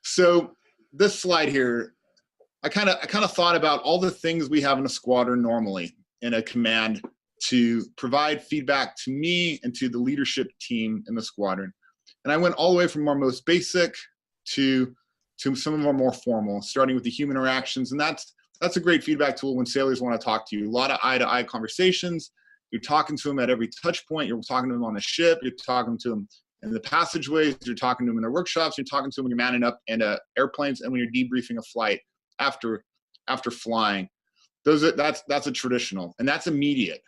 So this slide here, I kind of thought about all the things we have in a squadron normally in a command to provide feedback to me and to the leadership team in the squadron. And I went all the way from our most basic to some of our more formal, starting with the human interactions. And that's a great feedback tool when sailors want to talk to you. A lot of eye-to-eye conversations. You're talking to them at every touch point. You're talking to them on the ship. You're talking to them in the passageways. You're talking to them in their workshops. You're talking to them when you're manning up in airplanes and when you're debriefing a flight after flying. That's a traditional, and that's immediate.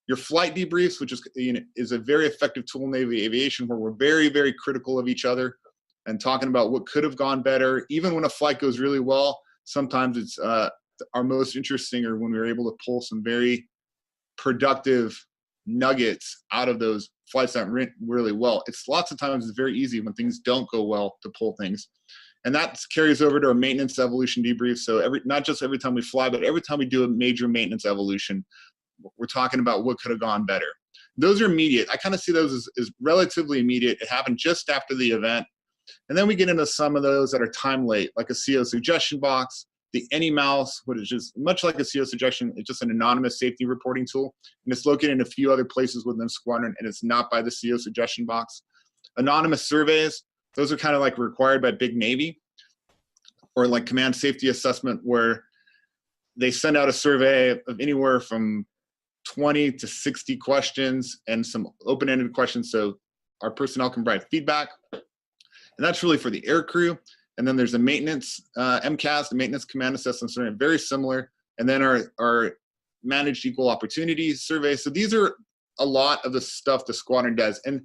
Your flight debriefs, which is a very effective tool in Navy aviation, where we're very, very critical of each other and talking about what could have gone better. Even when a flight goes really well, sometimes it's our most interesting, or when we're able to pull some very productive nuggets out of those flights that went really well. It's lots of times it's very easy when things don't go well to pull things. And that carries over to a maintenance evolution debrief. So not just every time we fly, but every time we do a major maintenance evolution, we're talking about what could have gone better. Those are immediate. I kind of see those as relatively immediate. It happened just after the event. And then we get into some of those that are time late, like a CO suggestion box, the Any Mouse, which is just much like a CO suggestion. It's just an anonymous safety reporting tool. And it's located in a few other places within the squadron, and it's not by the CO suggestion box. Anonymous surveys, those are kind of like required by Big Navy, or like command safety assessment, where they send out a survey of anywhere from 20 to 60 questions and some open-ended questions so our personnel can provide feedback. And that's really for the air crew. And then there's a maintenance MCAS, the maintenance command assessment survey, very similar. And then our managed equal opportunity survey. So these are a lot of the stuff the squadron does. And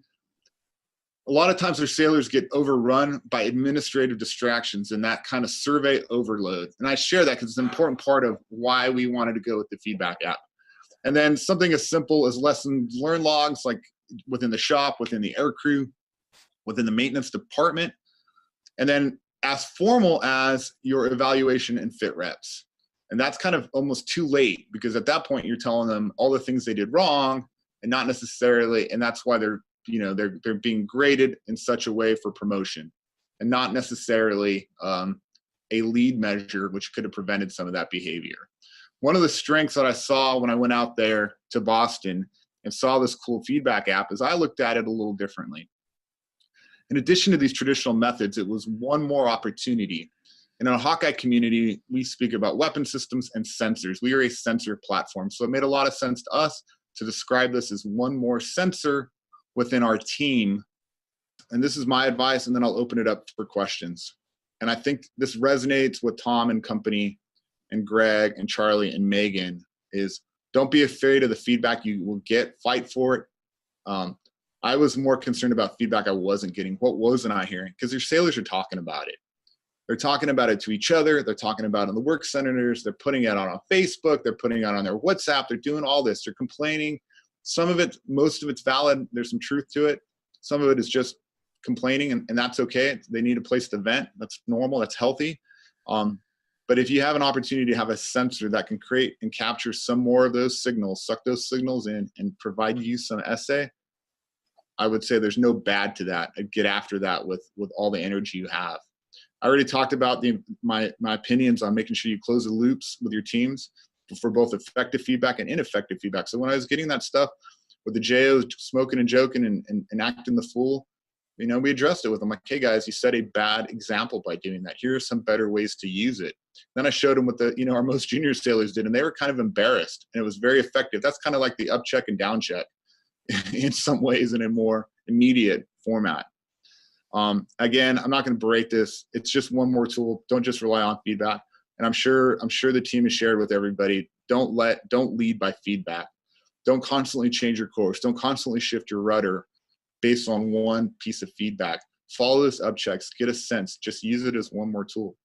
a lot of times our sailors get overrun by administrative distractions and that kind of survey overload. And I share that because it's an important part of why we wanted to go with the feedback app. And then something as simple as lessons learned logs, like within the shop, within the air crew, within the maintenance department. And then as formal as your evaluation and fit reps. And that's kind of almost too late, because at that point you're telling them all the things they did wrong, and not necessarily, and that's why they're being graded in such a way for promotion, and not necessarily a lead measure, which could have prevented some of that behavior. One of the strengths that I saw when I went out there to Boston and saw this cool feedback app is I looked at it a little differently. In addition to these traditional methods, it was one more opportunity. And in a Hawkeye community, we speak about weapon systems and sensors. We are a sensor platform. So it made a lot of sense to us to describe this as one more sensor within our team. And this is my advice, and then I'll open it up for questions. And I think this resonates with Tom and company and Greg and Charlie and Megan, is don't be afraid of the feedback you will get, fight for it. I was more concerned about feedback I wasn't getting. What wasn't I hearing? Because your sailors are talking about it. They're talking about it to each other. They're talking about it in the work centers. They're putting it on Facebook. They're putting it on their WhatsApp. They're doing all this. They're complaining. Some of it, most of it's valid. There's some truth to it. Some of it is just complaining, and that's okay. They need a place to vent. That's normal. That's healthy. But if you have an opportunity to have a sensor that can create and capture some more of those signals, suck those signals in, and provide you some essay, I would say there's no bad to that. I'd get after that with all the energy you have. I already talked about my opinions on making sure you close the loops with your teams for both effective feedback and ineffective feedback. So when I was getting that stuff with the JOs smoking and joking and acting the fool, we addressed it with them. Like, hey guys, you set a bad example by doing that. Here are some better ways to use it. Then I showed them what our most junior sailors did, and they were kind of embarrassed, and it was very effective. That's kind of like the up check and down check in some ways in a more immediate format. Again, I'm not going to berate this. It's just one more tool. Don't just rely on feedback. And I'm sure the team has shared with everybody. Don't lead by feedback. Don't constantly change your course. Don't constantly shift your rudder based on one piece of feedback. Follow those up checks. Get a sense. Just use it as one more tool.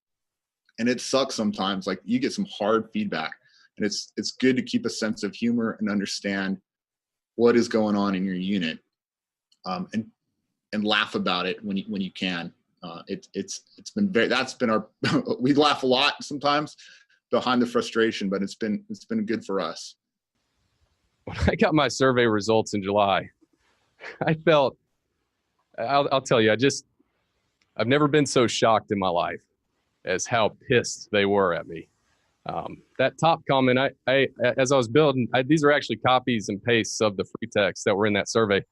And it sucks sometimes. Like, you get some hard feedback, and it's good to keep a sense of humor and understand what is going on in your unit, and laugh about it when you can. That's been our we laugh a lot sometimes behind the frustration, but it's been good for us. When I got my survey results in July, I felt, I'll tell you, I've never been so shocked in my life as how pissed they were at me. That top comment, as I was building, these are actually copies and pastes of the free text that were in that survey.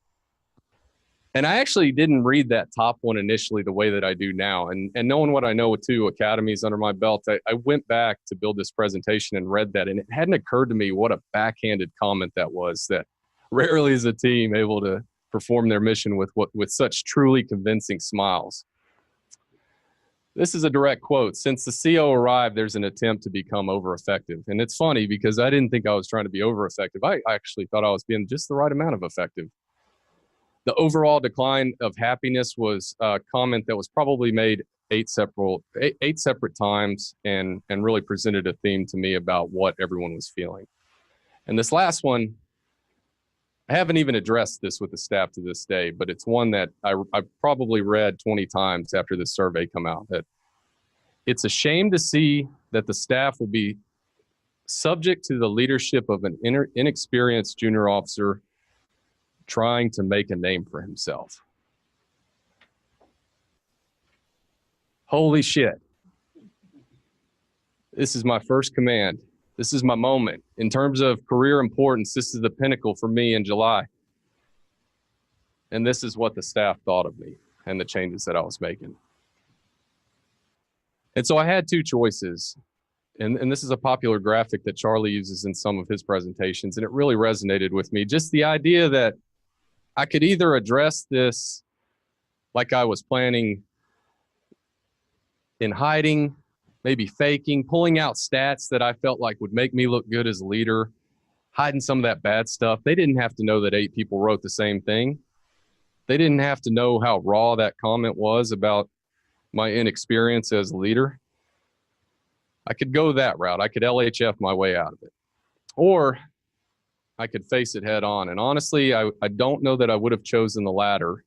And I actually didn't read that top one initially the way that I do now. And knowing what I know with 2 academies under my belt, I went back to build this presentation and read that. And it hadn't occurred to me what a backhanded comment that was, that rarely is a team able to perform their mission with such truly convincing smiles. This is a direct quote. Since the CO arrived, there's an attempt to become over-effective. And it's funny because I didn't think I was trying to be over-effective. I actually thought I was being just the right amount of effective. The overall decline of happiness was a comment that was probably made eight separate times and really presented a theme to me about what everyone was feeling. And this last one, I haven't even addressed this with the staff to this day, but it's one that I probably read 20 times after this survey come out, that it's a shame to see that the staff will be subject to the leadership of an inexperienced junior officer trying to make a name for himself. Holy shit. This is my first command. This is my moment. In terms of career importance, this is the pinnacle for me in July. And this is what the staff thought of me and the changes that I was making. And so I had 2 choices. And this is a popular graphic that Charlie uses in some of his presentations, and it really resonated with me. Just the idea that I could either address this like I was planning, in hiding, maybe faking, pulling out stats that I felt like would make me look good as a leader, hiding some of that bad stuff. They didn't have to know that 8 people wrote the same thing. They didn't have to know how raw that comment was about my inexperience as a leader. I could go that route. I could LHF my way out of it. Or I could face it head on. And honestly, I don't know that I would have chosen the latter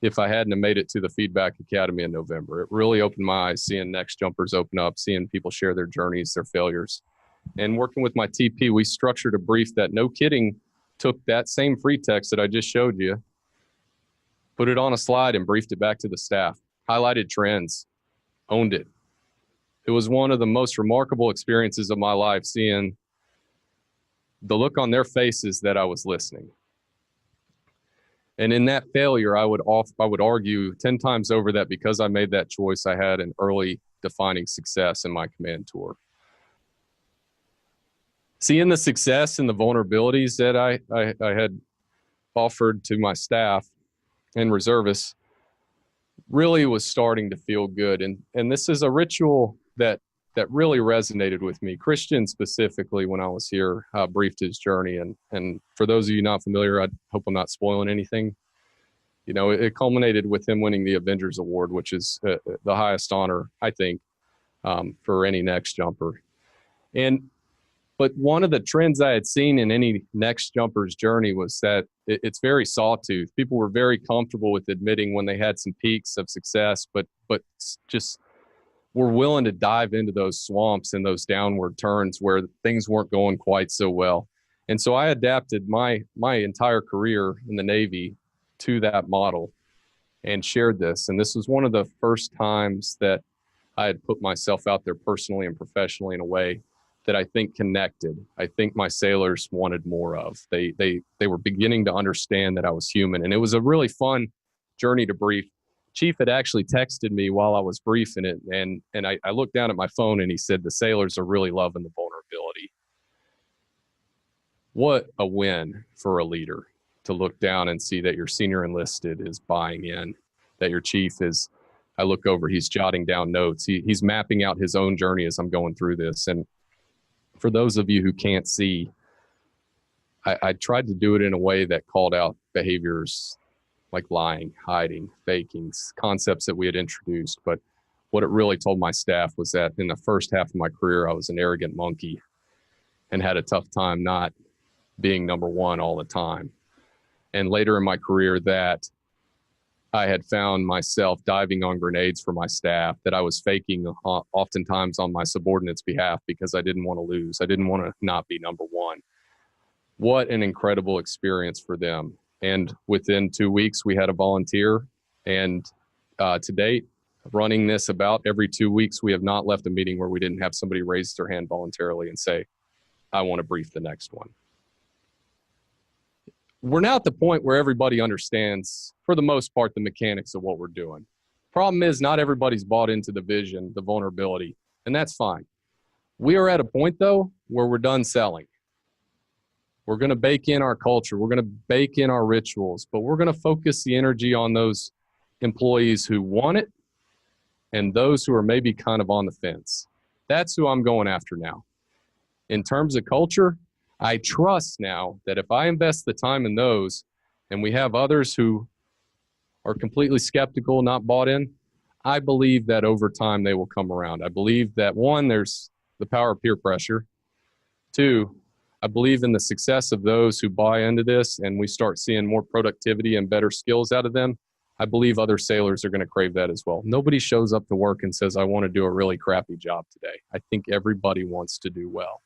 if I hadn't made it to the Feedback Academy in November. It really opened my eyes, seeing next jumpers open up, seeing people share their journeys, their failures. And working with my TP, we structured a brief that, no kidding, took that same free text that I just showed you, put it on a slide and briefed it back to the staff, highlighted trends, owned it. It was one of the most remarkable experiences of my life, seeing the look on their faces that I was listening. And in that failure, I would argue 10 times over that because I made that choice, I had an early defining success in my command tour. Seeing the success and the vulnerabilities that I had offered to my staff and reservists really was starting to feel good. And this is a ritual that really resonated with me. Christian specifically, when I was here, briefed his journey. And for those of you not familiar, I hope I'm not spoiling anything. You know, it culminated with him winning the Avengers Award, which is the highest honor, I think, for any next jumper. But one of the trends I had seen in any next jumper's journey was that it's very sawtooth. People were very comfortable with admitting when they had some peaks of success, but just were willing to dive into those swamps and those downward turns where things weren't going quite so well. And so I adapted my entire career in the Navy to that model and shared this. And this was one of the first times that I had put myself out there personally and professionally in a way that I think connected. I think my sailors wanted more of. They were beginning to understand that I was human. And it was a really fun journey to brief. Chief had actually texted me while I was briefing it, and I looked down at my phone and he said, the sailors are really loving the vulnerability. What a win for a leader to look down and see that your senior enlisted is buying in, that your chief is, I look over, he's jotting down notes. He's mapping out his own journey as I'm going through this. And for those of you who can't see, I tried to do it in a way that called out behaviors like lying, hiding, faking, concepts that we had introduced. But what it really told my staff was that in the first half of my career, I was an arrogant monkey and had a tough time not being number one all the time. And later in my career, that I had found myself diving on grenades for my staff, that I was faking oftentimes on my subordinates' behalf because I didn't want to lose. I didn't want to not be number one. What an incredible experience for them. And within 2 weeks, we had a volunteer, and to date. Running this about every 2 weeks, we have not left a meeting where we didn't have somebody raise their hand voluntarily and say, I want to brief the next one. We're now at the point where everybody understands, for the most part, the mechanics of what we're doing. Problem is, not everybody's bought into the vision, the vulnerability, and that's fine. We are at a point, though, where we're done selling. We're going to bake in our culture. We're going to bake in our rituals, but we're going to focus the energy on those employees who want it and those who are maybe kind of on the fence. That's who I'm going after now. In terms of culture, I trust now that if I invest the time in those and we have others who are completely skeptical, not bought in, I believe that over time they will come around. I believe that, one, there's the power of peer pressure. Two, I believe in the success of those who buy into this and we start seeing more productivity and better skills out of them. I believe other sailors are going to crave that as well. Nobody shows up to work and says, I want to do a really crappy job today. I think everybody wants to do well.